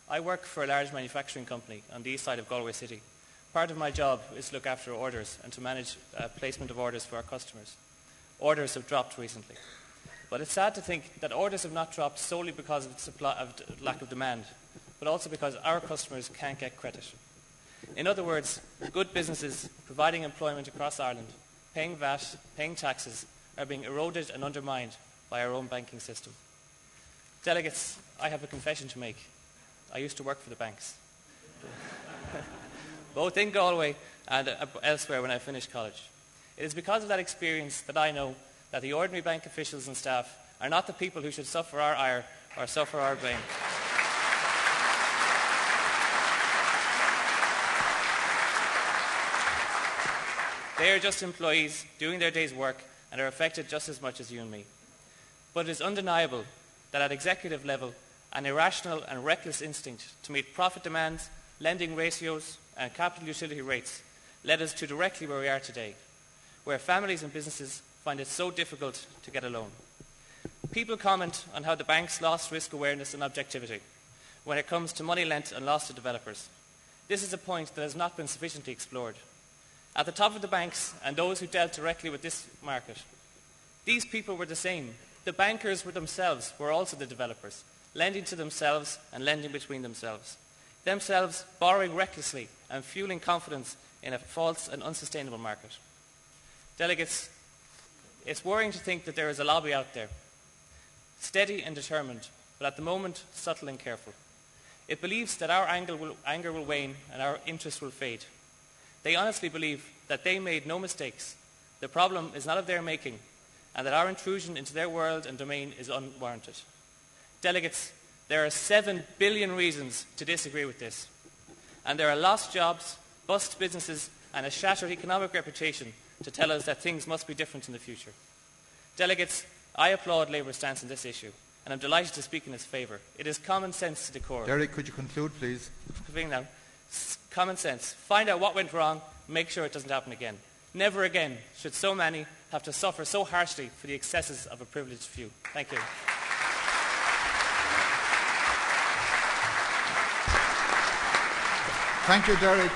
I work for a large manufacturing company on the east side of Galway City. Part of my job is to look after orders and to manage placement of orders for our customers. Orders have dropped recently. But it's sad to think that orders have not dropped solely because of lack of demand, but also because our customers can't get credit. In other words, good businesses providing employment across Ireland, paying VAT, paying taxes, are being eroded and undermined by our own banking system. Delegates, I have a confession to make. I used to work for the banks, both in Galway and elsewhere when I finished college. It is because of that experience that I know that the ordinary bank officials and staff are not the people who should suffer our ire or suffer our blame. They are just employees doing their day's work and are affected just as much as you and me. But it is undeniable that at executive level, an irrational and reckless instinct to meet profit demands, lending ratios and capital utility rates led us to directly where we are today, where families and businesses find it so difficult to get a loan. People comment on how the banks lost risk awareness and objectivity when it comes to money lent and lost to developers. This is a point that has not been sufficiently explored. At the top of the banks and those who dealt directly with this market, these people were the same. The bankers were themselves were also the developers, lending to themselves and lending between themselves borrowing recklessly and fueling confidence in a false and unsustainable market. Delegates, it's worrying to think that there is a lobby out there, steady and determined, but at the moment subtle and careful. It believes that our anger will wane and our interest will fade. They honestly believe that they made no mistakes, the problem is not of their making, and that our intrusion into their world and domain is unwarranted. Delegates, there are 7 billion reasons to disagree with this, and there are lost jobs, bust businesses, and a shattered economic reputation to tell us that things must be different in the future. Delegates, I applaud Labour's stance on this issue, and I'm delighted to speak in its favour. It is common sense to the core. Derek, could you conclude, please? Now, common sense. Find out what went wrong, make sure it doesn't happen again. Never again should so many have to suffer so harshly for the excesses of a privileged few. Thank you. Thank you, Derek.